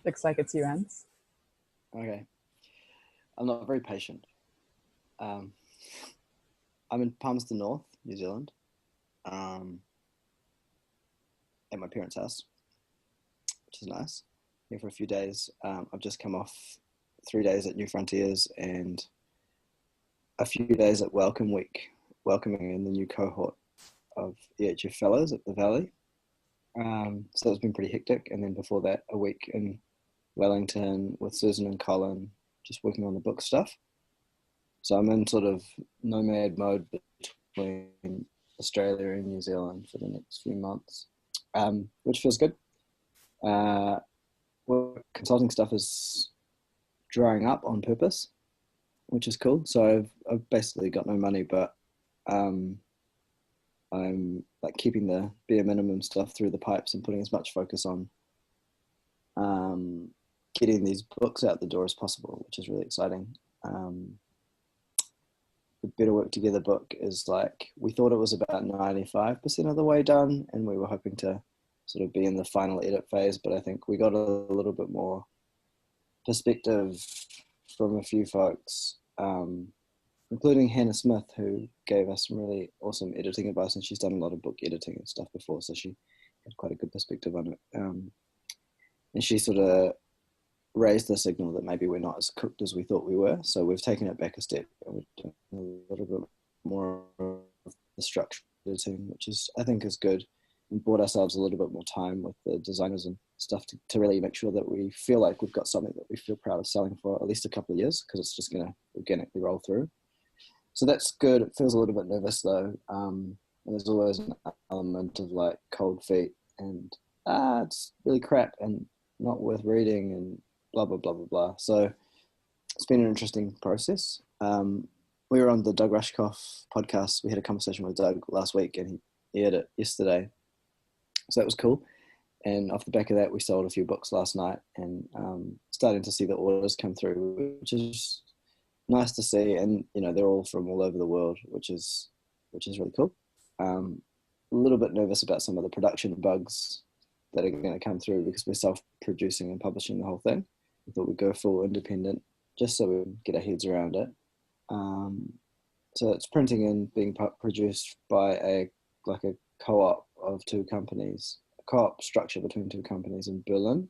Looks like it's you, Ans. Okay. I'm not very patient. Um, I'm in Palmerston North, New Zealand, um, at my parents' house, which is nice. Here for a few days. I've just come off 3 days at New Frontiers and a few days at Welcome Week, welcoming in the new cohort of EHF Fellows at the Valley. So it's been pretty hectic. And then before that, a week in Wellington with Susan and Colin, just working on the book stuff. So I'm in sort of nomad mode between Australia and New Zealand for the next few months, which feels good. Consulting stuff is drying up on purpose, which is cool. So I've basically got no money, but I'm like keeping the bare minimum stuff through the pipes and putting as much focus on getting these books out the door as possible, which is really exciting. The Better Work Together book is like, we thought it was about 95% of the way done, and we were hoping to sort of be in the final edit phase, but I think we got a little bit more perspective from a few folks, including Hannah Smith, who gave us some really awesome editing advice, and she's done a lot of book editing and stuff before, so she had quite a good perspective on it. And she sort of raised the signal that maybe we're not as cooked as we thought we were, so we've taken it back a step and we're doing a little bit more of the structured editing, which is, I think, is good, and bought ourselves a little bit more time with the designers and stuff to really make sure that we feel like we've got something that we feel proud of selling for at least a couple of years, because it's just going to organically roll through. So that's good. It feels a little bit nervous though. And there's always an element of like cold feet and it's really crap and not worth reading and blah, blah, blah, blah, blah. So it's been an interesting process. We were on the Doug Rushkoff podcast. We had a conversation with Doug last week and he aired it yesterday. So that was cool. And off the back of that, we sold a few books last night and starting to see the orders come through, which is nice to see. And, you know, they're all from all over the world, which is really cool. A little bit nervous about some of the production bugs that are going to come through because we're self-producing and publishing the whole thing. We thought we'd go full independent just so we can get our heads around it. So it's printing and being produced by a co-op of two companies, a co-op structure between two companies in Berlin,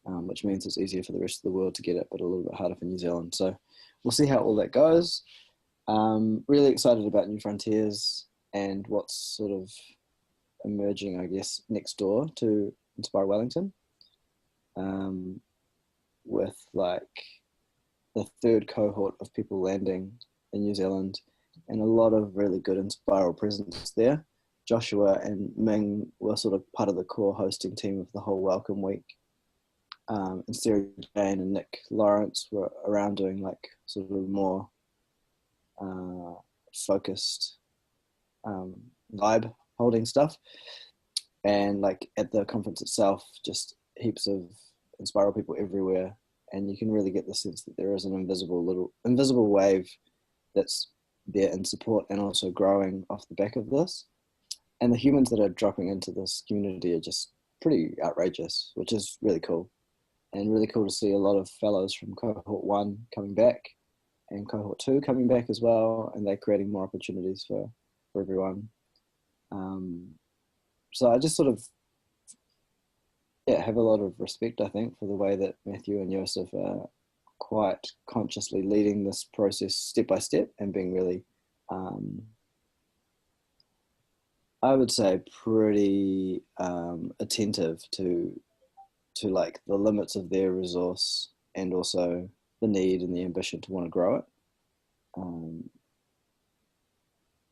which means it's easier for the rest of the world to get it, but a little bit harder for New Zealand. So we'll see how all that goes. Really excited about New Frontiers and what's sort of emerging, I guess, next door to Enspiral Wellington, with like the third cohort of people landing in New Zealand and a lot of really good Enspiral presence there. Joshua and Ming were sort of part of the core hosting team of the whole Welcome Week. And Sarah Jane and Nick Lawrence were around doing like sort of more focused vibe holding stuff. And like at the conference itself, just heaps of Enspiral people everywhere. And you can really get the sense that there is an invisible wave that's there in support and also growing off the back of this. And the humans that are dropping into this community are just pretty outrageous, which is really cool. And really cool to see a lot of fellows from cohort 1 coming back and cohort 2 coming back as well, and they're creating more opportunities for everyone. So I just sort of have a lot of respect, I think, for the way that Matthew and Joseph are quite consciously leading this process step by step and being really, I would say, pretty attentive to like the limits of their resource and also the need and the ambition to want to grow it.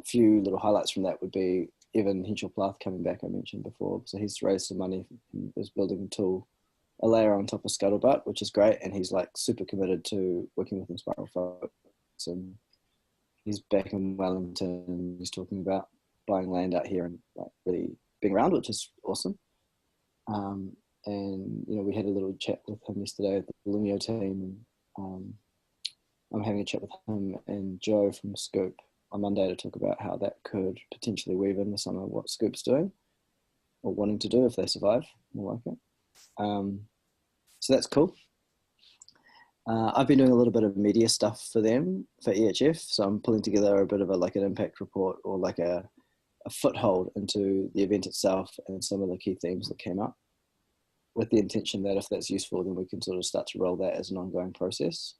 A few little highlights from that would be Evan Henschel-Plath coming back, I mentioned before. So he's raised some money, is building a layer on top of Scuttlebutt, which is great. And he's like super committed to working with Enspiral folks. And he's back in Wellington and he's talking about buying land out here and like really being around, which is awesome. And, you know, we had a little chat with him yesterday at the Lumio team. And I'm having a chat with him and Joe from Scoop on Monday to talk about how that could potentially weave in with some of what Scoop's doing or wanting to do if they survive, more like it. So that's cool. I've been doing a little bit of media stuff for them, for EHF. So I'm pulling together a bit of like an impact report or like a foothold into the event itself and some of the key themes that came up, with the intention that if that's useful, then we can sort of start to roll that as an ongoing process,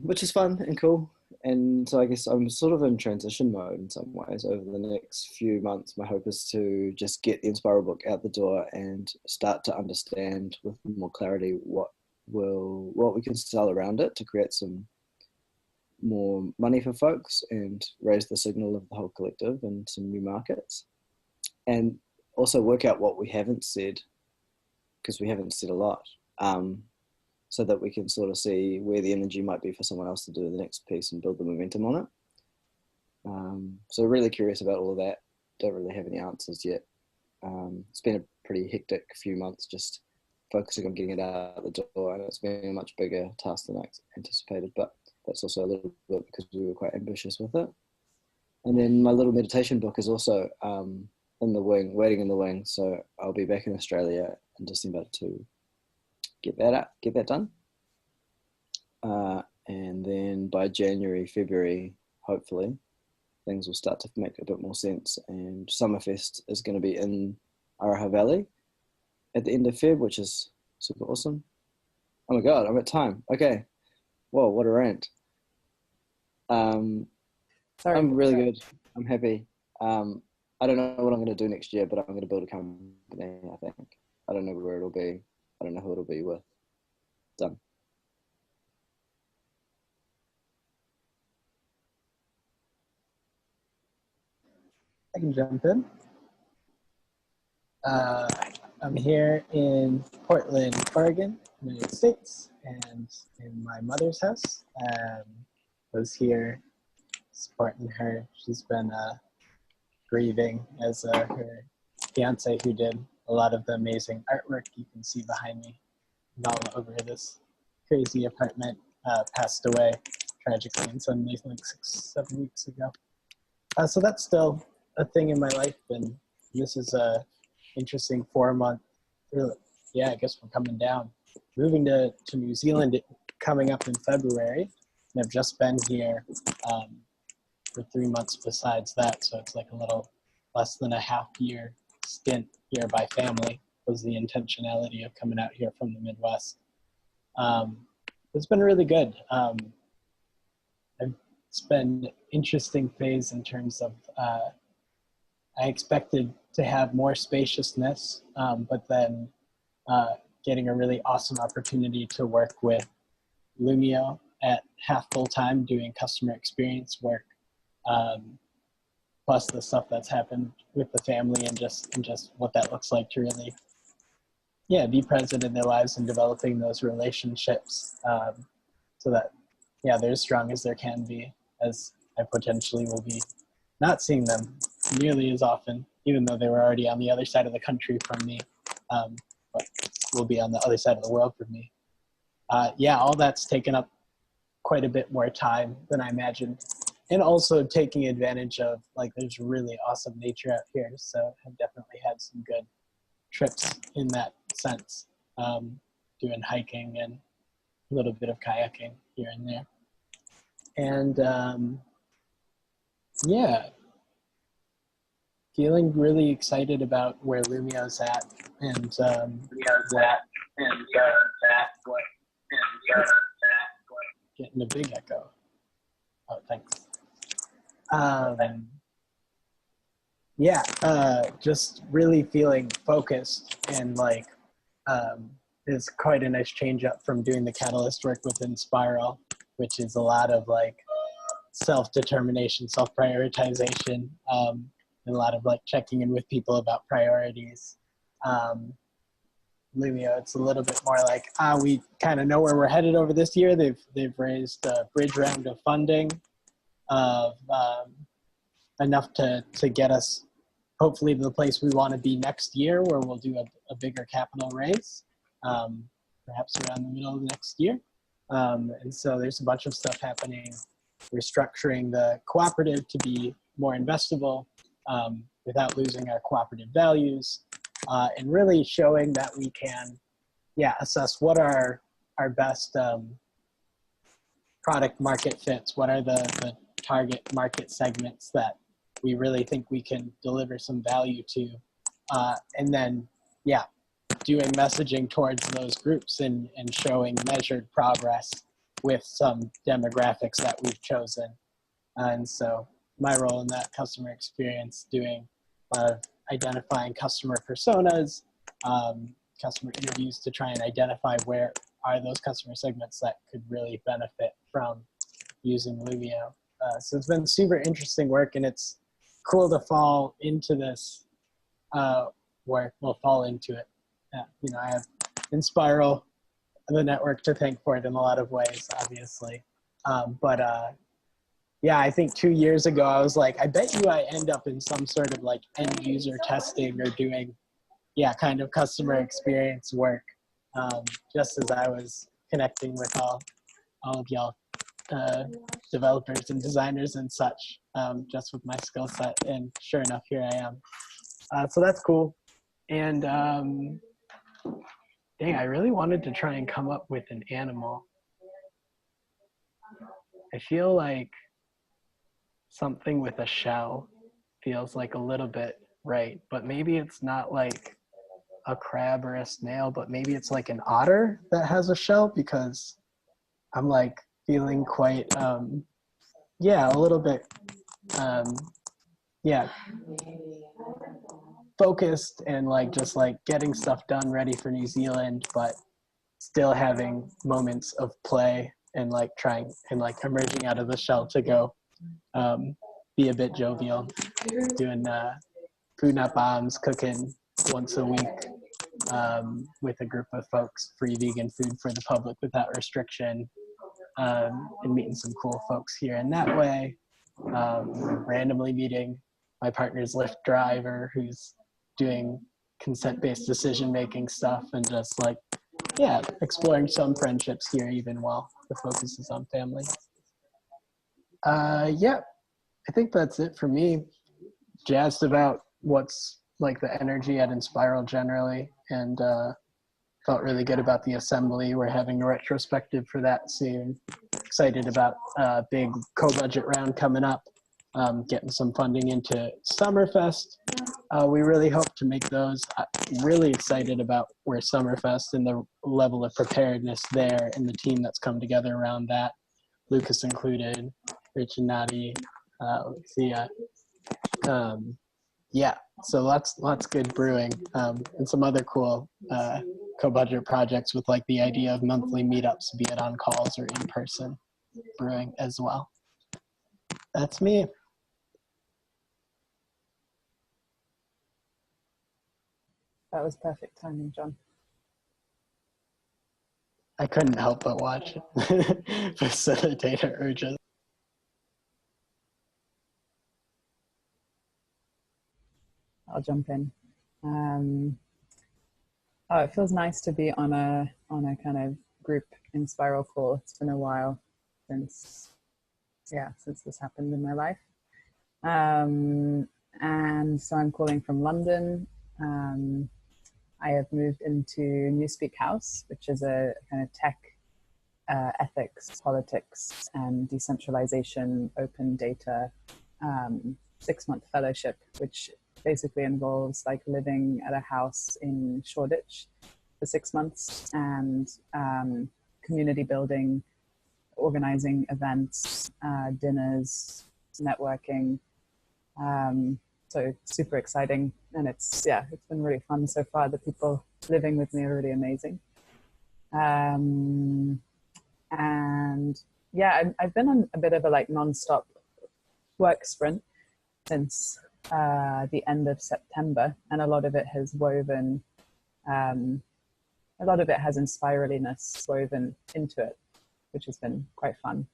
which is fun and cool. And so I guess I'm sort of in transition mode in some ways over the next few months. My hope is to just get the Enspiral book out the door and start to understand with more clarity what we can sell around it to create some more money for folks and raise the signal of the whole collective and some new markets. And also work out what we haven't said, because we haven't said a lot, so that we can sort of see where the energy might be for someone else to do the next piece and build the momentum on it. So really curious about all of that. Don't really have any answers yet. It's been a pretty hectic few months just focusing on getting it out the door, and it's been a much bigger task than I anticipated, but that's also a little bit because we were quite ambitious with it. And then my little meditation book is also in the wing, waiting in the wing. So I'll be back in Australia in December to get that done. And then by January, February, hopefully, things will start to make a bit more sense. And Summerfest is going to be in Araha Valley at the end of Feb, which is super awesome. Oh my God, I'm at time. Okay. Whoa, what a rant. Sorry, I'm really good. I'm happy. I don't know what I'm going to do next year, but I'm going to build a company, I think. I don't know where it'll be. I don't know who it'll be with. Done. I can jump in. I'm here in Portland, Oregon, United States, and in my mother's house. Was here supporting her. She's been grieving as her fiance, who did a lot of the amazing artwork you can see behind me, all over this crazy apartment, passed away tragically and suddenly, like 6-7 weeks ago. So that's still a thing in my life, and this is a interesting 4-month, I guess we're coming down. Moving to New Zealand coming up in February, and I've just been here for 3 months besides that, so it's like a little less than a half-year stint here by family was the intentionality of coming out here from the Midwest. It's been really good. It's been an interesting phase in terms of I expected to have more spaciousness, but then getting a really awesome opportunity to work with Lumio at half full time doing customer experience work, plus the stuff that's happened with the family and just what that looks like to really, be present in their lives and developing those relationships, so that, they're as strong as there can be, as I potentially will be not seeing them nearly as often, even though they were already on the other side of the country from me, but will be on the other side of the world from me. All that's taken up quite a bit more time than I imagined. And also taking advantage of, like, there's really awesome nature out here. So I've definitely had some good trips in that sense, doing hiking and a little bit of kayaking here and there. And feeling really excited about where Lumio's at, and getting a big echo. Oh, thanks. Just really feeling focused, and like is quite a nice change up from doing the catalyst work with Enspiral, which is a lot of like self-determination, self-prioritization, and a lot of like checking in with people about priorities. Lumio, it's a little bit more like, we kind of know where we're headed over this year. They've raised a bridge round of funding of enough to get us hopefully to the place we want to be next year, where we'll do a bigger capital raise, perhaps around the middle of next year. And so there's a bunch of stuff happening. We're structuring the cooperative to be more investable without losing our cooperative values. and really showing that we can, assess what are our best product market fits, what are the target market segments that we really think we can deliver some value to, and then, doing messaging towards those groups and showing measured progress with some demographics that we've chosen. And so my role in that customer experience, doing a lot of identifying customer personas, customer interviews to try and identify where are those customer segments that could really benefit from using Lumio. So it's been super interesting work, and it's cool to fall into this work. We'll fall into it. I have Enspiral, the network, to thank for it in a lot of ways, obviously. I think 2 years ago, I was like, I bet you I end up in some sort of like end user testing or doing, kind of customer experience work, just as I was connecting with all of y'all developers and designers and such, just with my skill set. And sure enough, here I am. So that's cool. And I really wanted to try and come up with an animal. I feel like something with a shell feels like a little bit right, but maybe it's not like a crab or a snail, but maybe it's like an otter that has a shell, because I'm like feeling quite, a little bit, focused and like just like getting stuff done ready for New Zealand, but still having moments of play and like trying and like emerging out of the shell to go be a bit jovial, doing food not bombs, cooking once a week with a group of folks, free vegan food for the public without restriction, and meeting some cool folks here in that way. Randomly meeting my partner's Lyft driver who's doing consent-based decision-making stuff, and just like, exploring some friendships here even while the focus is on family. I think that's it for me. Jazzed about what's like the energy at Enspiral generally, and felt really good about the assembly. We're having a retrospective for that soon. Excited about a big co-budget round coming up, getting some funding into Summerfest. We really hope to make those. Really excited about where Summerfest and the level of preparedness there and the team that's come together around that. Lucas included, Rich and Nadi, so lots good brewing, and some other cool co-budget projects with like the idea of monthly meetups, be it on calls or in person brewing as well. That's me. That was perfect timing, John. I couldn't help but watch Facilitator urges. I'll jump in. It feels nice to be on a kind of group Enspiral call. It's been a while since this happened in my life. And so I'm calling from London. I have moved into Newspeak House, which is a kind of tech, ethics, politics, and decentralization, open data 6-month fellowship, which basically involves like living at a house in Shoreditch for 6 months and community building, organizing events, dinners, networking. So super exciting, and it's been really fun so far. The people living with me are really amazing. And I've been on a bit of a like non-stop work sprint since the end of September, and a lot of it has woven, a lot of it has Inspiraliness woven into it, which has been quite fun.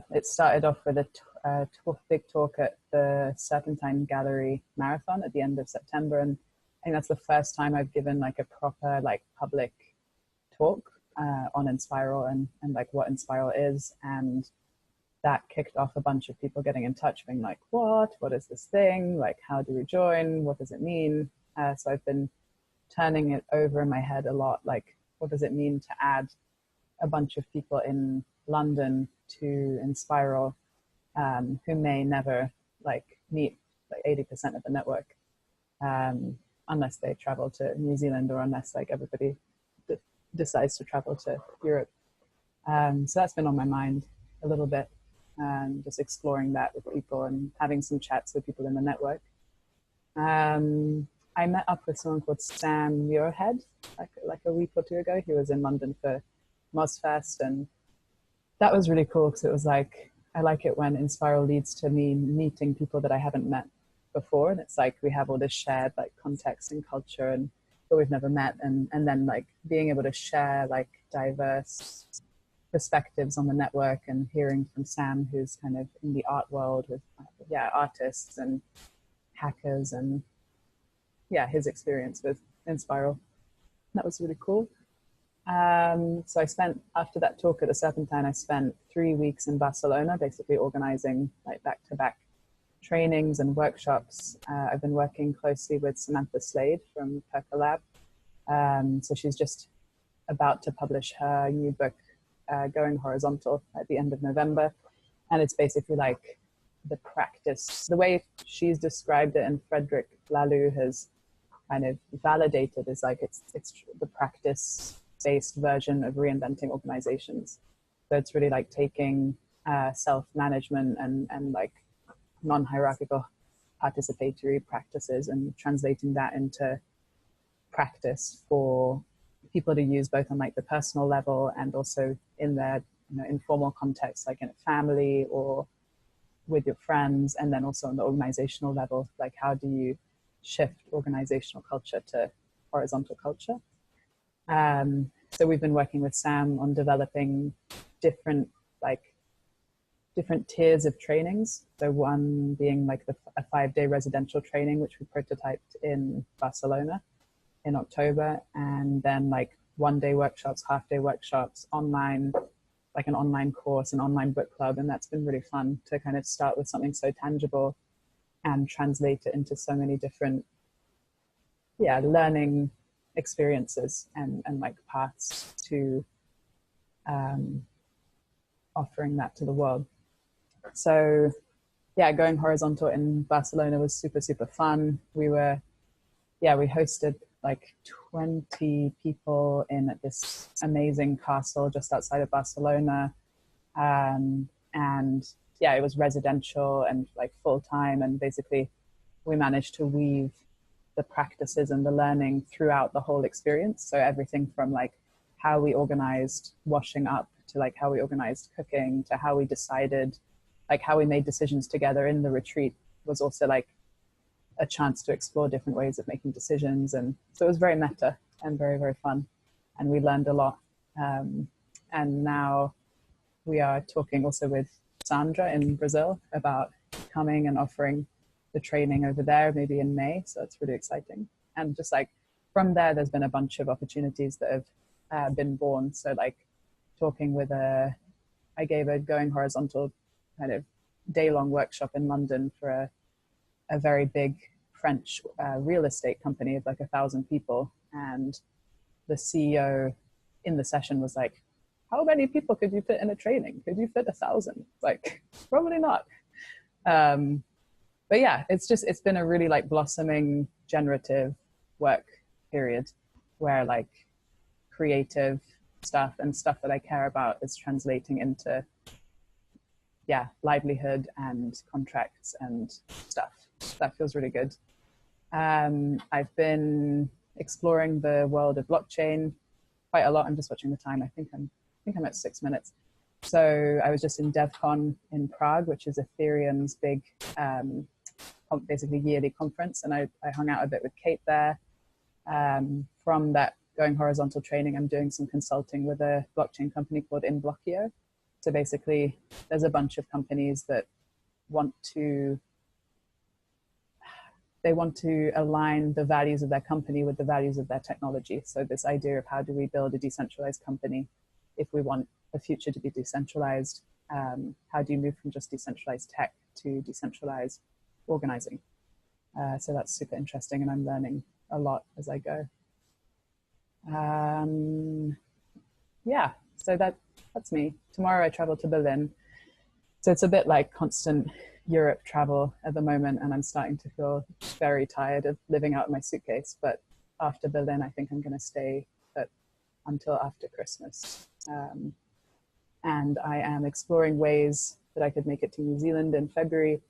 It started off with a big talk at the Serpentine Gallery Marathon at the end of September, and I think that's the first time I've given like a proper like public talk on Enspiral and like what Enspiral is, and that kicked off a bunch of people getting in touch, being like, what is this thing? Like, how do we join? What does it mean? So I've been turning it over in my head a lot. Like, what does it mean to add a bunch of people in London to Enspiral, who may never like meet like 80% of the network, unless they travel to New Zealand, or unless like everybody decides to travel to Europe. So that's been on my mind a little bit, just exploring that with people and having some chats with people in the network. I met up with someone called Sam Muirhead like a week or two ago. He was in London for Mozfest, and that was really cool because it was like, I like it when Enspiral leads to me meeting people that I haven't met before, and it's like we have all this shared like context and culture, and but we've never met, and then like being able to share like diverse perspectives on the network, and hearing from Sam, who's kind of in the art world with artists and hackers, and his experience with Enspiral. That was really cool. So I spent, after that talk at the Serpentine, I spent 3 weeks in Barcelona, basically organizing like back-to-back trainings and workshops. I've been working closely with Samantha Slade from Percolab. So she's just about to publish her new book, Going Horizontal, at the end of November. And it's basically like the practice, the way she's described it, and Frederick Laloux has kind of validated, is like it's the practice-based version of reinventing organizations. So it's really like taking self-management and like non-hierarchical participatory practices and translating that into practice for people to use both on like the personal level and also in their informal context, like in a family or with your friends, and then also on the organizational level, like how do you shift organizational culture to horizontal culture. So we've been working with Sam on developing different tiers of trainings. So one being like a 5-day residential training, which we prototyped in Barcelona in October, and then like 1-day workshops, half-day workshops, online, like an online course, an online book club. And that's been really fun to kind of start with something so tangible and translate it into so many different learning experiences and like paths to offering that to the world. So going horizontal in Barcelona was super, super fun. We hosted like 20 people in at this amazing castle just outside of Barcelona. And it was residential and like full-time, and basically we managed to weave the practices and the learning throughout the whole experience. So everything from like how we organized washing up to like how we organized cooking to how we decided, like how we made decisions together in the retreat was also like a chance to explore different ways of making decisions. And so it was very meta and very, very fun. And we learned a lot. And now we are talking also with Sandra in Brazil about coming and offering the training over there, maybe in May. So it's really exciting. And just like from there, there's been a bunch of opportunities that have been born. So like talking with I gave a Going Horizontal kind of day-long workshop in London for a very big French real estate company of like 1,000 people. And the CEO in the session was like, how many people could you fit in a training? Could you fit 1,000? Like, probably not. But it's been a really like blossoming, generative work period where like creative stuff and stuff that I care about is translating into livelihood and contracts and stuff. That feels really good. I've been exploring the world of blockchain quite a lot. I'm just watching the time. I think I'm at 6 minutes. So I was just in DevCon in Prague, which is Ethereum's big, basically yearly conference. And I hung out a bit with Kate there. From that Going Horizontal training, I'm doing some consulting with a blockchain company called Inblockio. So basically, there's a bunch of companies that want to align the values of their company with the values of their technology. So this idea of how do we build a decentralized company if we want the future to be decentralized, how do you move from just decentralized tech to decentralized organizing? So that's super interesting, and I'm learning a lot as I go. Yeah, so that's me. Tomorrow I travel to Berlin. So it's a bit like constant Europe travel at the moment, and I'm starting to feel very tired of living out in my suitcase. But after Berlin, I think I'm going to stay until after Christmas. And I am exploring ways that I could make it to New Zealand in February.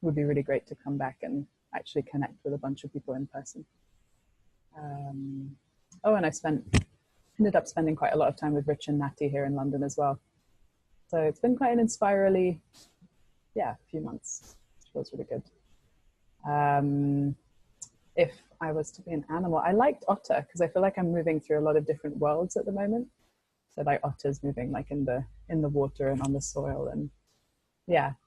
Would be really great to come back and actually connect with a bunch of people in person. Oh, and I ended up spending quite a lot of time with Rich and Natty here in London as well. So it's been quite an inspirally, few months, which feels really good. If I was to be an animal, I liked otter because I feel like I'm moving through a lot of different worlds at the moment. So like otters moving like in the water and on the soil, and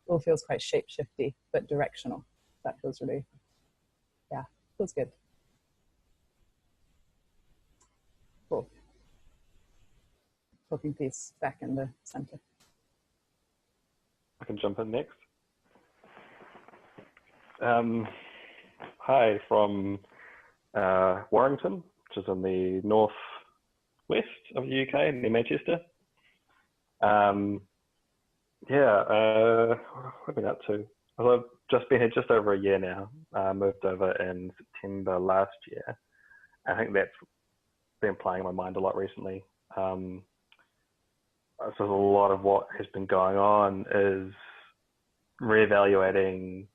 all feels quite shape-shifty but directional. That feels really, feels good. Cool. Talking piece back in the center. I can jump in next. Hi, from Warrington, which is in the northwest of the UK, near Manchester. What have I been up to? Well, I've just been here just over a year now. Moved over in September last year. I think that's been playing in my mind a lot recently. So a lot of what has been going on is reevaluating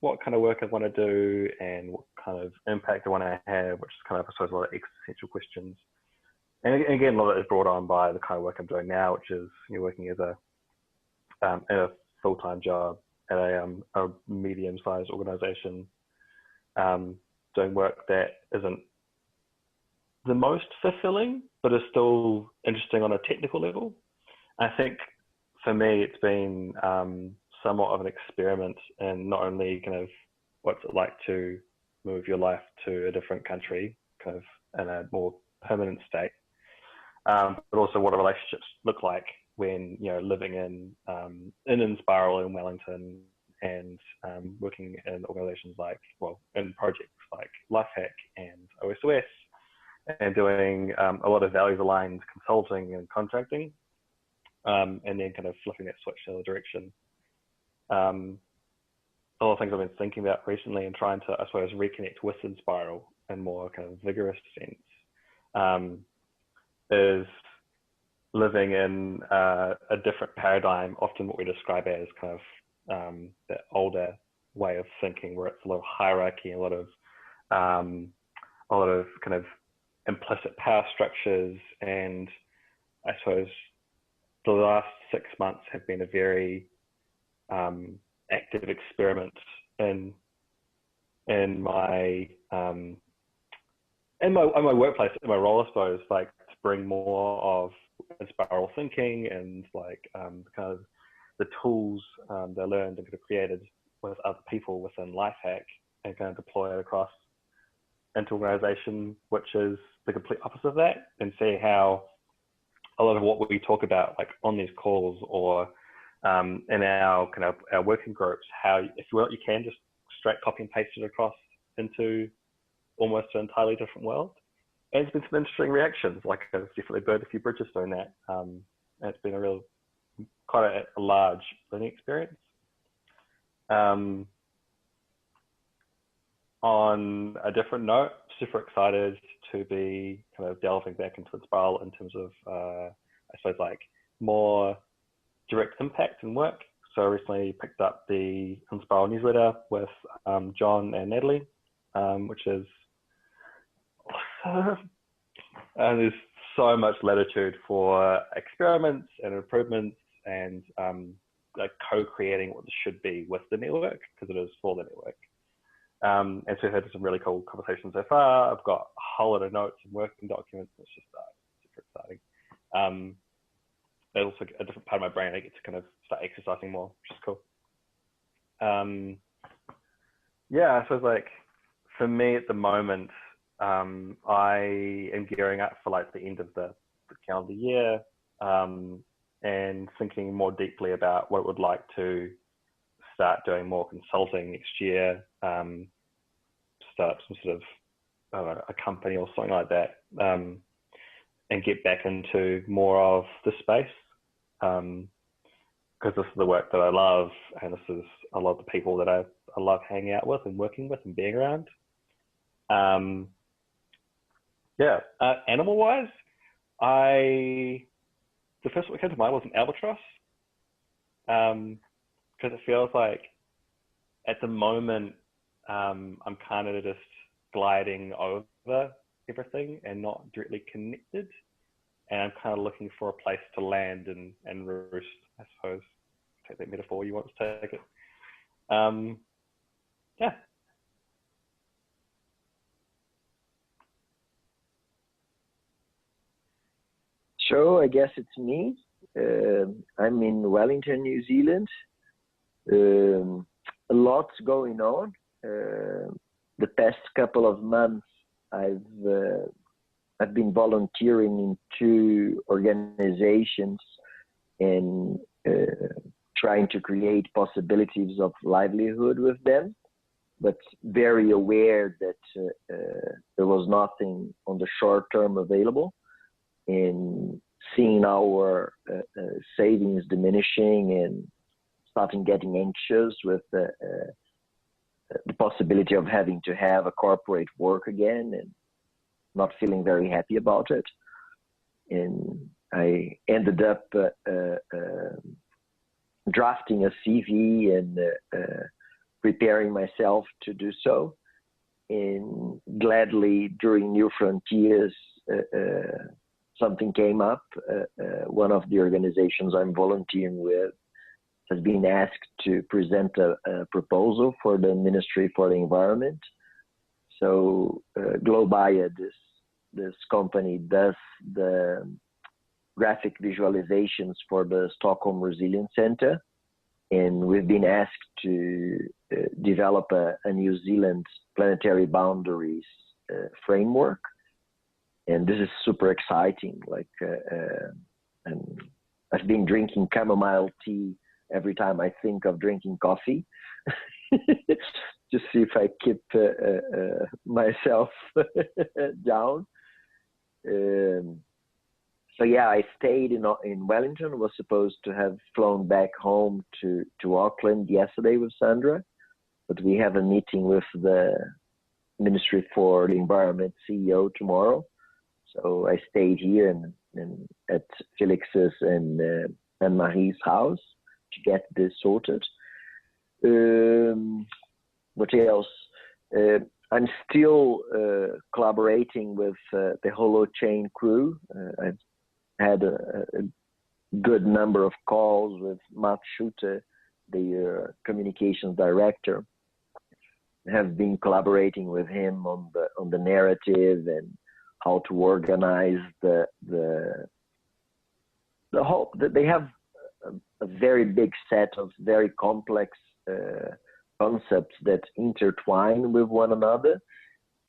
what kind of work I want to do and what kind of impact I want to have, which is kind of, I suppose, a lot of existential questions. And again, a lot of it is brought on by the kind of work I'm doing now, which is working as a full-time job at a medium-sized organization, doing work that isn't the most fulfilling, but is still interesting on a technical level. I think for me, it's been somewhat of an experiment in not only kind of what's it like to move your life to a different country, kind of in a more permanent state, but also what relationships look like when living in Enspiral in Wellington and working in organisations in projects like Lifehack and OSOS, and doing a lot of values aligned consulting and contracting, and then kind of flipping that switch to the other direction. A lot of things I've been thinking about recently and trying to, I suppose, reconnect with Enspiral in more kind of vigorous sense, is living in a different paradigm, often what we describe as kind of the older way of thinking, where it's a lot of hierarchy, a lot of kind of implicit power structures. And I suppose the last 6 months have been a very active experiment in my workplace, in my role, I suppose, like to bring more of Enspiral thinking and kind of the tools that I learned and kind of created with other people within Lifehack, and kind of deploy it across into organization, which is the complete opposite of that, and see how a lot of what we talk about, like on these calls or in our kind of our working groups, how if you want, you can just straight copy and paste it across into almost an entirely different world. And it's been some interesting reactions. Like I've definitely burned a few bridges doing that. And it's been quite a large learning experience. On a different note, super excited to be kind of delving back into Enspiral in terms of, I suppose, like more direct impact and work. So I recently picked up the Enspiral newsletter with John and Natalie, which is awesome. And there's so much latitude for experiments and improvements and like co-creating what this should be with the network, because it is for the network. And so we've had some really cool conversations so far. I've got a whole lot of notes and working documents. It's just super exciting. There's also a different part of my brain I get to kind of start exercising more, which is cool. I suppose like for me at the moment, I am gearing up for like the end of the calendar year. and thinking more deeply about what it would like to start doing more consulting next year, start some sort of a company or something like that, and get back into more of the space, because this is the work that I love, and this is a lot of the people that I love hanging out with and working with and being around. Animal wise, the first one that came to mind was an albatross, because it feels like at the moment I'm kind of just gliding over everything and not directly connected, and I'm kind of looking for a place to land and roost, I suppose. Take that metaphor you want to take it. Yeah. So I guess it's me. I'm in Wellington, New Zealand. A lot's going on. The past couple of months, I've been volunteering in 2 organizations and trying to create possibilities of livelihood with them, but very aware that there was nothing on the short term available, and seeing our savings diminishing and starting getting anxious with the possibility of having to have a corporate work again and not feeling very happy about it. And I ended up drafting a CV and preparing myself to do so. And gladly, during New Frontiers, something came up. One of the organizations I'm volunteering with has been asked to present a proposal for the Ministry for the Environment. So Globaya, this company, does the graphic visualizations for the Stockholm Resilience Center. And we've been asked to develop a New Zealand planetary boundaries framework. And this is super exciting. And I've been drinking chamomile tea every time I think of drinking coffee, just see if I keep myself down. So yeah, I stayed in Wellington. Was supposed to have flown back home to Auckland yesterday with Sandra, but we have a meeting with the Ministry for the Environment CEO tomorrow. So I stayed here and at Felix's and Marie's house to get this sorted. What else? I'm still collaborating with the Holochain crew. I've had a good number of calls with Matt Schutte, the communications director. I have been collaborating with him on the narrative and how to organize the whole. They have a very big set of very complex concepts that intertwine with one another,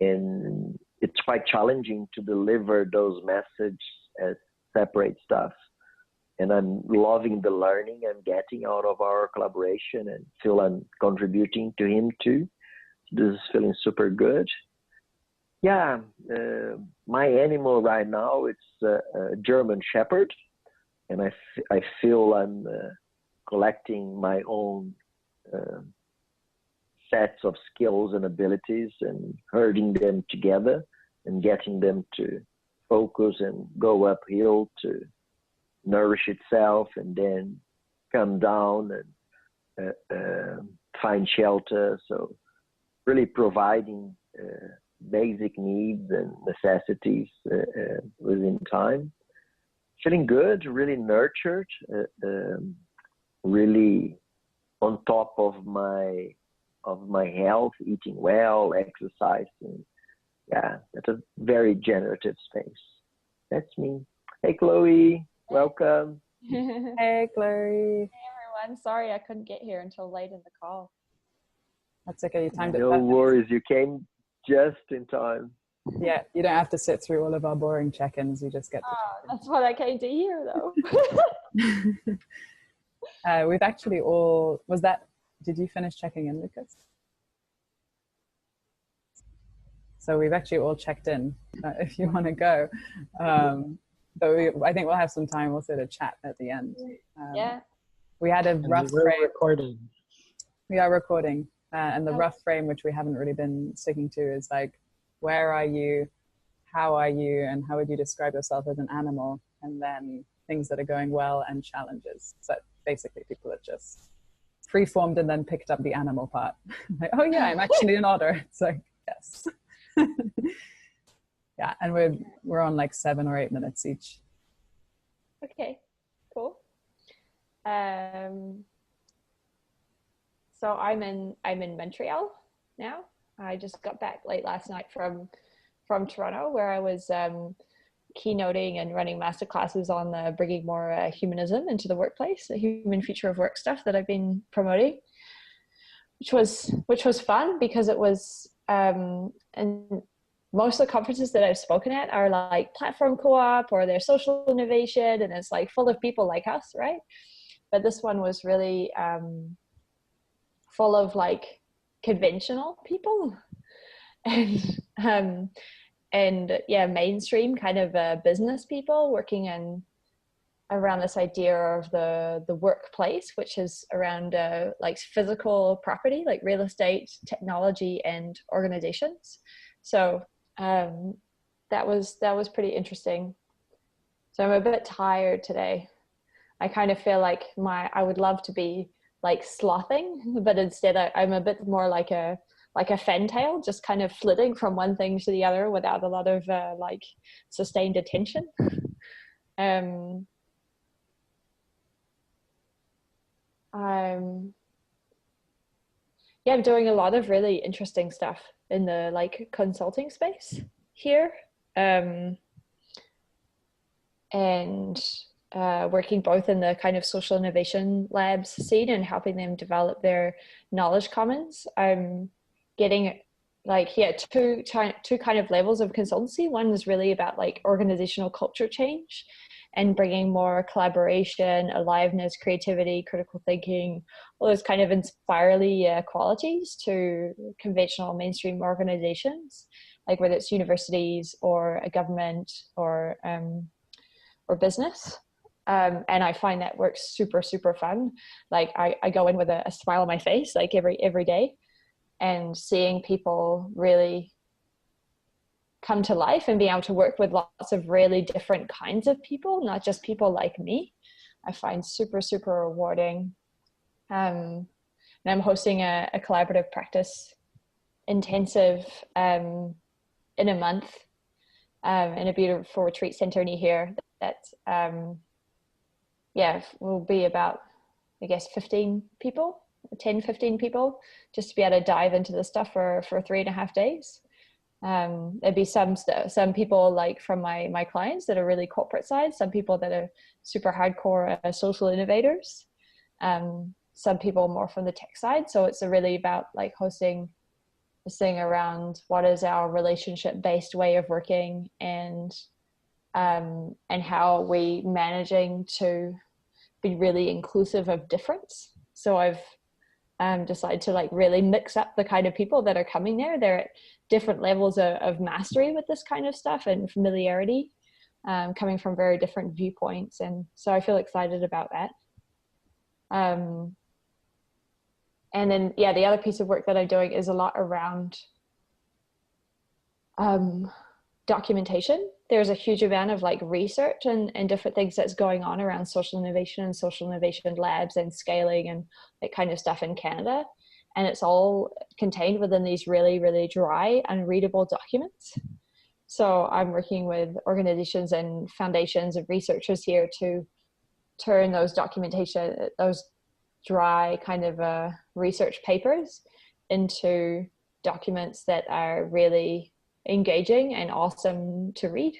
and it's quite challenging to deliver those messages as separate stuff. And I'm loving the learning I'm getting out of our collaboration, and feel I'm contributing to him too. This is feeling super good. Yeah, my animal right now, it's a German Shepherd, and I feel I'm collecting my own sets of skills and abilities and herding them together and getting them to focus and go uphill to nourish itself and then come down and find shelter. So really providing basic needs and necessities within time. Feeling good, really nurtured, really on top of my health, eating well, exercising. Yeah, that's a very generative space. That's me. Hey, Chloe, welcome. Hey, Chloe. Hey, everyone. Sorry I couldn't get here until late in the call. That's okay. You timed it. No worries. You came just in time. Yeah, you don't have to sit through all of our boring check-ins. You just get to That's what I came to hear, though. check in. We've actually did you finish checking in, Lucas? So we've actually all checked in, if you want to go. But I think we'll have some time also to chat at the end. Yeah. We had a And rough we're frame. recording. We are recording. And the Oh. rough frame, which we haven't really been sticking to, is like, where are you? How are you? And how would you describe yourself as an animal? And then things that are going well and challenges. So basically people have just free-formed and then picked up the animal part. Like, oh yeah, I'm actually an otter. It's like, yes. Yeah, and we're on like 7 or 8 minutes each. Okay, cool. So I'm in Montreal now. I just got back late last night from Toronto, where I was keynoting and running masterclasses on bringing more humanism into the workplace, the human future of work stuff that I've been promoting, which was fun because it was and most of the conferences that I've spoken at are like platform co-op or they're social innovation, and it's like full of people like us, right? But this one was really full of like conventional people and yeah, mainstream kind of business people working in around this idea of the workplace, which is around like physical property, like real estate, technology, and organizations. So that was pretty interesting. So I'm a bit tired today. I kind of feel like I would love to be like slothing, but instead I'm a bit more like a fantail, just kind of flitting from one thing to the other without a lot of like sustained attention. I'm doing a lot of really interesting stuff in the like consulting space here, and working both in the kind of social innovation labs scene and helping them develop their knowledge commons. I'm getting like two kind of levels of consultancy. One is really about like organizational culture change and bringing more collaboration, aliveness, creativity, critical thinking, all those kind of inspirally qualities to conventional mainstream organizations, like whether it's universities or a government or business. And I find that works super, super fun. Like I go in with a smile on my face, like every day, and seeing people really come to life and being able to work with lots of really different kinds of people, not just people like me, I find super, super rewarding. And I'm hosting a collaborative practice intensive in a month in a beautiful retreat center near here that will be about, I guess, 15 people, 10-15 people, just to be able to dive into this stuff for 3.5 days. There'd be some people like from my clients that are really corporate side, some people that are super hardcore social innovators, some people more from the tech side. So it's really about like hosting this thing around what is our relationship based way of working, and how are we managing to be really inclusive of difference. So I've decided to like really mix up the kind of people that are coming there. They're at different levels of mastery with this kind of stuff and familiarity, coming from very different viewpoints. And so I feel excited about that. And then, the other piece of work that I'm doing is a lot around documentation. There's a huge amount of like research and different things that's going on around social innovation and social innovation labs and scaling and that kind of stuff in Canada. And it's all contained within these really, really dry, unreadable documents. So I'm working with organizations and foundations and researchers here to turn those those dry kind of research papers into documents that are really engaging and awesome to read,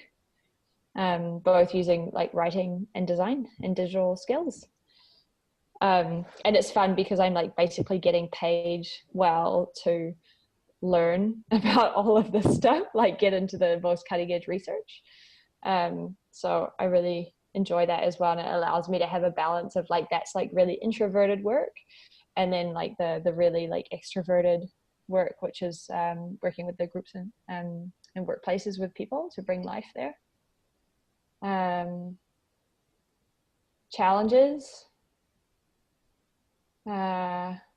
both using like writing and design and digital skills. And it's fun because I'm like basically getting paid well to learn about all of this stuff, like get into the most cutting edge research. So I really enjoy that as well, and it allows me to have a balance of like that's like really introverted work, and then like the really like extroverted work, which is working with the groups and workplaces with people to bring life there. Challenges.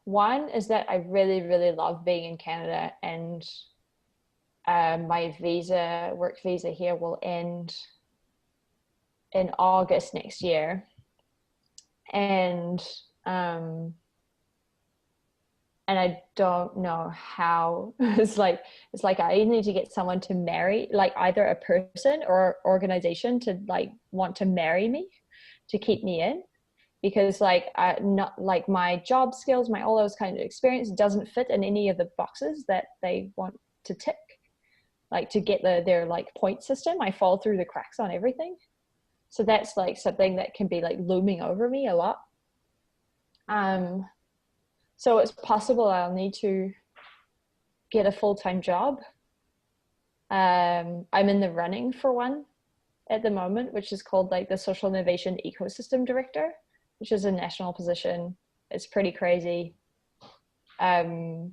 One is that I really, really love being in Canada, and my work visa here will end in August next year. And I don't know how. It's like I need to get someone to marry, like either a person or organization to like want to marry me to keep me in, because like not like my job skills, my all those kind of experience doesn't fit in any of the boxes that they want to tick, like to get their like point system. I fall through the cracks on everything. So that's like something that can be like looming over me a lot. So it's possible I'll need to get a full-time job. I'm in the running for one at the moment, which is called like the Social Innovation Ecosystem Director, which is a national position. It's pretty crazy. But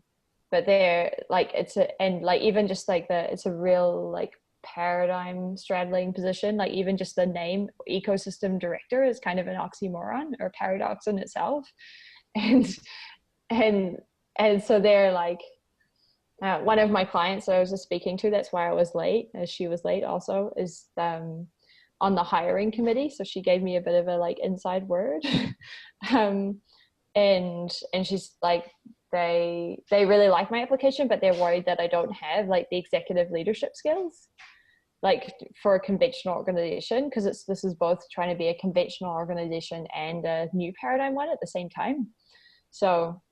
they're like, it's a real like paradigm straddling position. Like even just the name ecosystem director is kind of an oxymoron or paradox in itself. And so they're like, one of my clients that I was just speaking to, that's why I was late, as she was late also, is on the hiring committee. So she gave me a bit of a like inside word. And she's like, they really like my application, but they're worried that I don't have like the executive leadership skills, like for a conventional organization, because this is both trying to be a conventional organization and a new paradigm one at the same time. So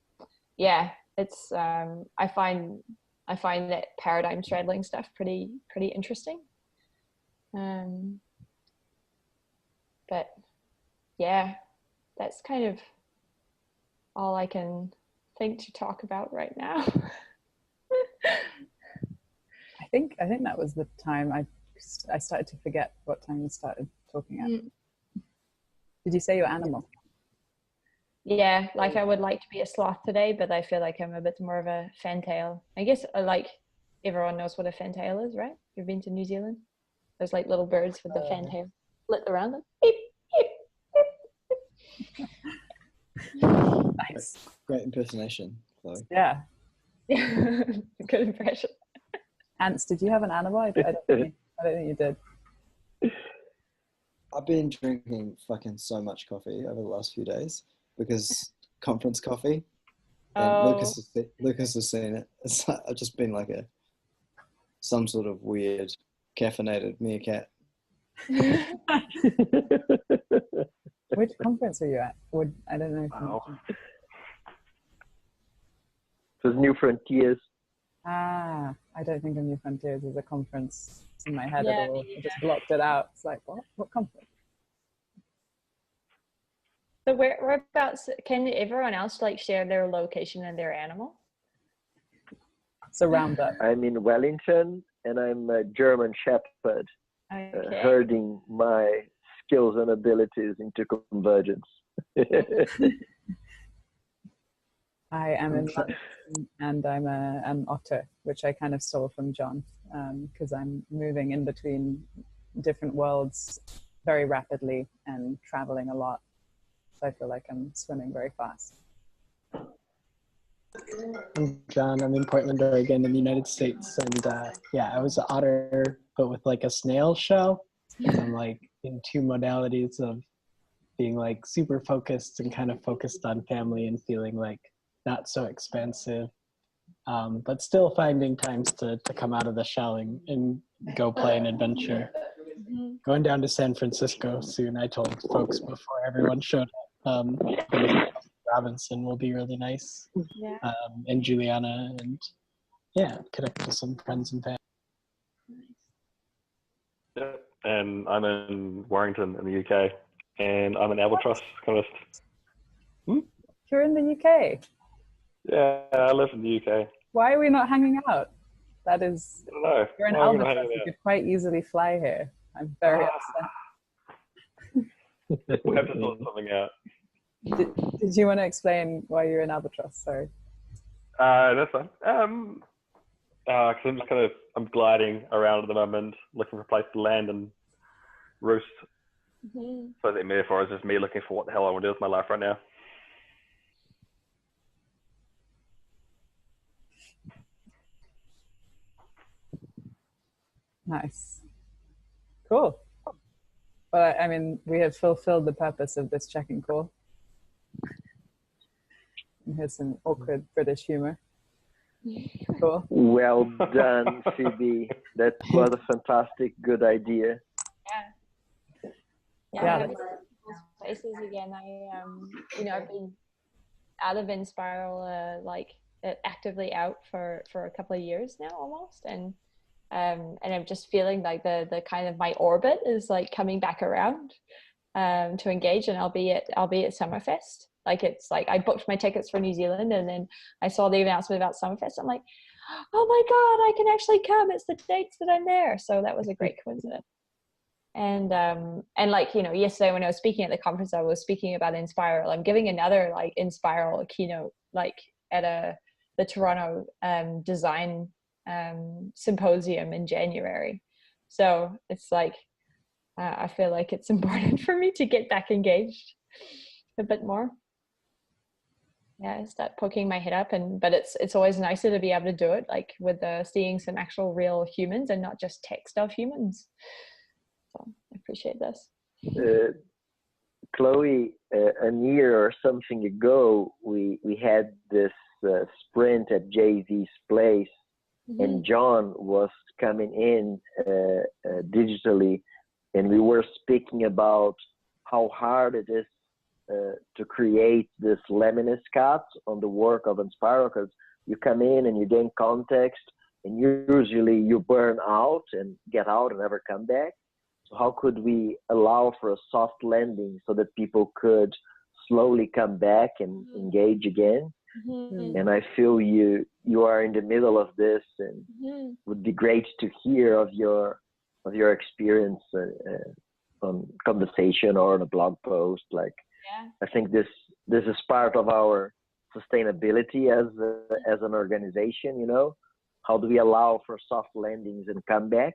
yeah, it's I find that paradigm straddling stuff pretty interesting. But yeah, that's kind of all I can think to talk about right now. I think that was the time I started to forget what time we started talking at. Did you say your animal? Yeah, like I would like to be a sloth today, but I feel like I'm a bit more of a fantail. I guess like everyone knows what a fantail is, right? You've been to New Zealand? There's like little birds with the fantail lit around them. Beep, beep, beep. Nice. Great impersonation, Chloe. Yeah. Good impression. Ants, did you have an animal? I don't think you did. I've been drinking fucking so much coffee over the last few days because conference coffee. And Lucas has seen it. It's like, I've just been like some sort of weird caffeinated meerkat. Which conference are you at? I don't know. Wow. It was New Frontiers. I don't think of New Frontiers as a conference in my head Yeah, at all. I just blocked it out. It's like, what conference? So whereabouts, can everyone else like share their location and their animal? It's a roundup. I'm in Wellington, and I'm a German Shepherd, Okay. herding my skills and abilities into convergence. I am in London, and I'm an otter, which I kind of stole from John, because I'm moving in between different worlds very rapidly and traveling a lot. So I feel like I'm swimming very fast. I'm John. I'm in Portland, Oregon, in the United States, and I was an otter, but with like a snail shell. I'm like in two modalities of being like super focused and kind of focused on family and feeling like not so expansive, but still finding times to come out of the shell and go play an adventure. Mm-hmm. Going down to San Francisco soon. I told folks before everyone showed up. Robinson will be really nice. Yeah. And Juliana, and connect with some friends and family. Yeah, and I'm in Warrington in the UK, and I'm an albatross chemist. You're in the UK? Yeah, I live in the UK. Why are we not hanging out? That is, I don't know. you're an Why are we not albatross. hanging You out? could quite easily fly here. I'm very upset. We'll have to sort something out. Did you want to explain why you're an albatross? Sorry. That's fine. Because I'm gliding around at the moment, looking for a place to land and roost. So the metaphor is just me looking for what the hell I want to do with my life right now. Nice. Cool. Well, I mean, we have fulfilled the purpose of this check-in call. And here's some awkward British humor. Cool. Well done, Phoebe. That was a fantastic, good idea. Yeah. Spaces again. I've been out of Enspiral, actively out for a couple of years now almost, and I'm just feeling like the kind of my orbit is like coming back around to engage, and I'll be at Summerfest. Like, it's like I booked my tickets for New Zealand, and then I saw the announcement about Summerfest. I'm like, oh my god, I can actually come. It's the dates that I'm there. So that was a great coincidence. And yesterday when I was speaking at the conference, I was speaking about Enspiral. I'm giving another like Enspiral keynote like at the Toronto design symposium in January. So it's like I feel like it's important for me to get back engaged a bit more. Yeah, start poking my head up, but it's always nicer to be able to do it like with seeing some actual real humans and not just text of humans. So I appreciate this. Chloe, a year or something ago, we had this sprint at Jay-Z's place, and John was coming in digitally, and we were speaking about how hard it is to create this lemniscate on the work of Enspiral, because you come in and you gain context, and usually you burn out and get out and never come back. So how could we allow for a soft landing so that people could slowly come back and engage again? And I feel you are in the middle of this, and would be great to hear of your experience on conversation or on a blog post. Like, I think this is part of our sustainability as an organization. You know, how do we allow for soft landings and comebacks?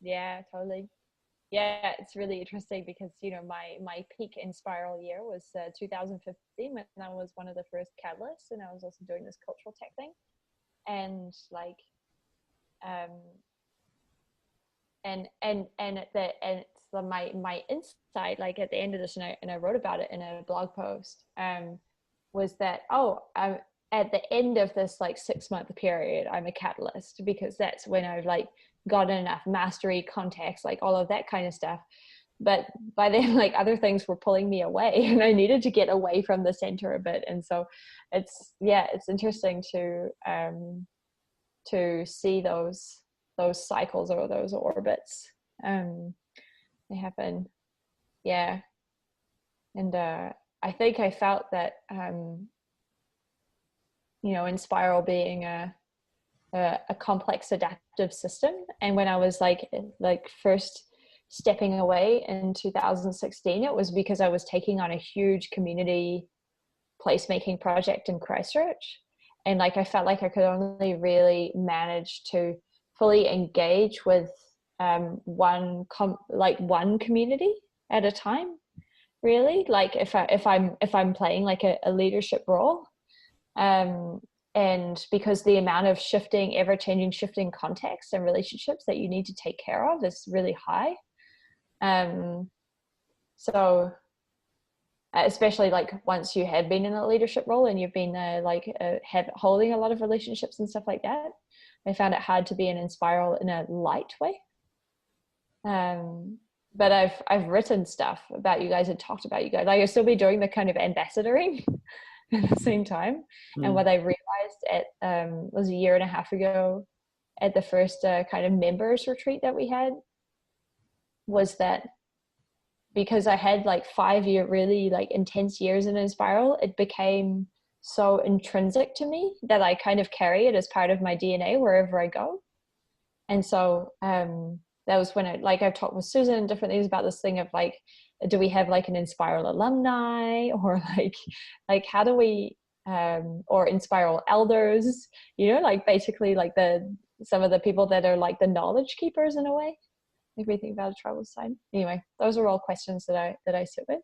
Yeah, totally. Yeah, it's really interesting because, my peak Enspiral year was 2015 when I was one of the first catalysts, and I was also doing this cultural tech thing. And like, my insight, like at the end of this, and I wrote about it in a blog post, was that, at the end of this like 6-month period, I'm a catalyst, because that's when I've like gotten enough mastery, context, like all of that kind of stuff. But by then, like, other things were pulling me away, and I needed to get away from the center a bit. And so it's interesting to see those cycles or those orbits they happen. Yeah. And I think I felt that Enspiral being a complex adaptive system, and when I was like first stepping away in 2016, it was because I was taking on a huge community placemaking project in Christchurch, and like I felt like I could only really manage to fully engage with one community at a time, really, like if I'm playing like a leadership role. And because the amount of ever-changing shifting contexts and relationships that you need to take care of is really high. So especially like once you have been in a leadership role and you've been holding a lot of relationships and stuff like that, I found it hard to be an Enspiral in a light way. But I've written stuff about you guys and talked about you guys. Like, I'll still be doing the kind of ambassadoring at the same time. And what I realized was a year and a half ago at the first kind of members retreat that we had, was that because I had like 5 year really like intense years in Enspiral, it became so intrinsic to me that I kind of carry it as part of my DNA wherever I go. And so that was when I've talked with Susan and different things about this thing of like, do we have like an Enspiral alumni, or like how do we or Enspiral elders, you know, like basically like some of the people that are like the knowledge keepers in a way, if we think about a travel side. Anyway, those are all questions that I sit with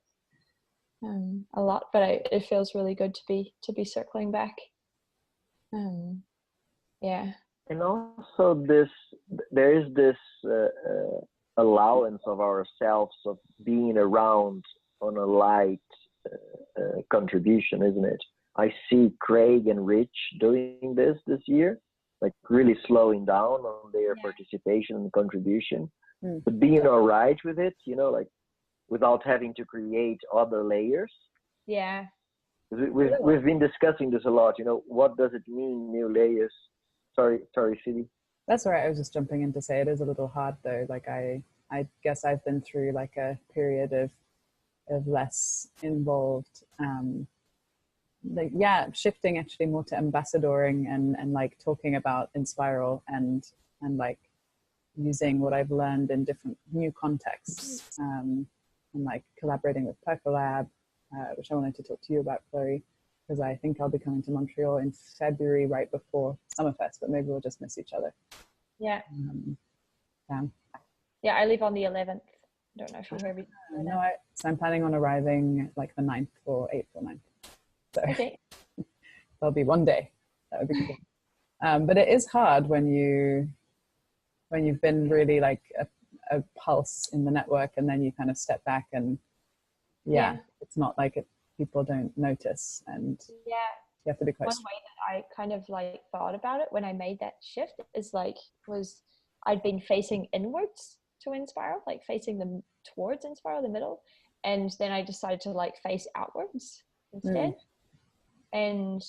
a lot, but it feels really good to be circling back. Yeah. And also there is this allowance of ourselves of being around on a light contribution, isn't it? I see Craig and Rich doing this year, like really slowing down on their participation and contribution, but being all right with it, you know, like without having to create other layers. Yeah. We've been discussing this a lot, you know, what does it mean, new layers? Sorry, Phoebe. That's all right. I was just jumping in to say it is a little hard though. Like I guess I've been through like a period of less involved, shifting actually more to ambassadoring and like talking about Enspiral and like using what I've learned in different new contexts, and like collaborating with Percolab, which I wanted to talk to you about, Chloe, because I think I'll be coming to Montreal in February right before Summerfest, but maybe we'll just miss each other. Yeah. Yeah, I leave on the 11th. I don't know if you heard me. No, so I'm planning on arriving like the 9th or 8th or 9th. So okay. There'll be one day. That would be cool. But it is hard when you've been really like a pulse in the network, and then you kind of step back and it's not like people don't notice, and you have to be quite one way that I kind of like thought about it when I made that shift is like I'd been facing inwards to Enspiral, like facing them towards Enspiral, the middle, and then I decided to like face outwards instead. And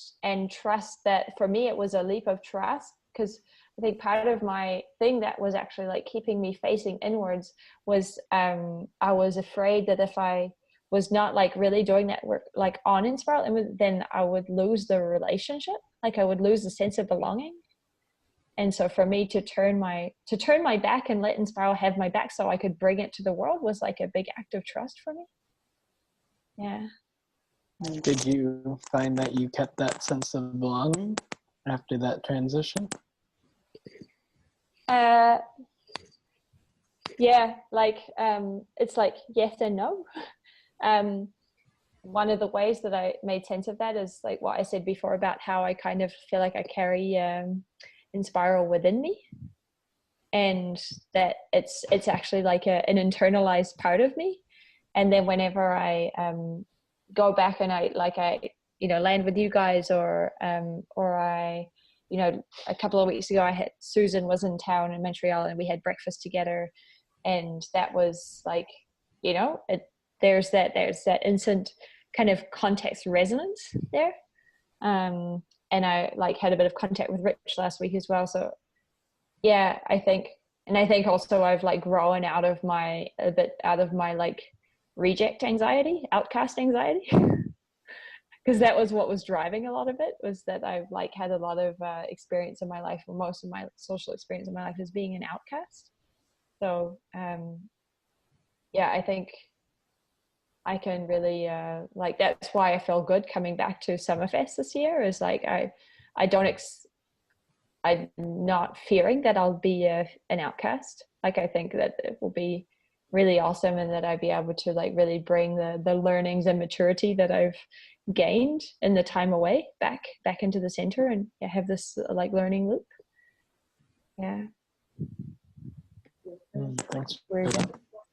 trust that. For me it was a leap of trust, because I think part of my thing that was actually like keeping me facing inwards was I was afraid that if I was not like really doing that work like on Enspiral, then I would lose the relationship, like I would lose the sense of belonging. And so for me to turn my back and let Enspiral have my back so I could bring it to the world was like a big act of trust for me. Yeah. Did you find that you kept that sense of belonging after that transition? Yeah, like it's like yes and no. One of the ways that I made sense of that is like what I said before about how I kind of feel like I carry Enspiral within me, and that it's actually like an internalized part of me. And then whenever I go back and I land with you guys, or I, you know, a couple of weeks ago Susan was in town in Montreal and we had breakfast together, and that was like, you know, there's that instant kind of context resonance there. And I like had a bit of contact with Rich last week as well. So yeah, I think also I've like grown out of my like reject anxiety, outcast anxiety, because that was what was driving a lot of it, was that I've like had a lot of experience in my life, or most of my social experience in my life, as being an outcast. So I think I can really like, that's why I feel good coming back to Summerfest this year, is like I'm not fearing that I'll be an outcast. Like I think that it will be really awesome, and that I'd be able to like really bring the learnings and maturity that I've gained in the time away back into the center, and have this like learning loop. Yeah. Thanks.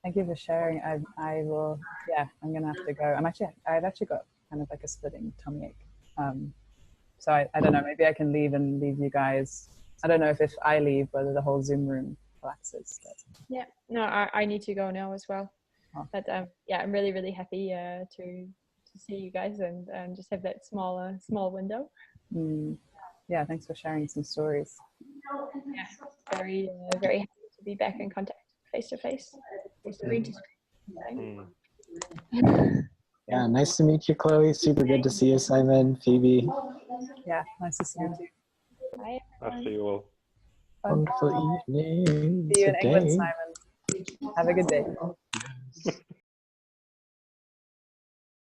Thank you for sharing. I will. Yeah, I'm gonna have to go. I've actually got kind of like a splitting tummy ache. So I don't know. Maybe I can leave and leave you guys. I don't know if I leave, whether the whole Zoom room collapses. But. Yeah. No, I need to go now as well. Oh. But I'm really, really happy to see you guys and just have that small window. Yeah. Thanks for sharing some stories. Yeah. Very, very happy to be back in contact, face to face. Yeah, nice to meet you, Chloe. Super good to see you, Simon, Phoebe. Yeah, nice to see you too. Bye, I'll see everyone. you all. Wonderful evening See you in England, today. Simon. Have a good day.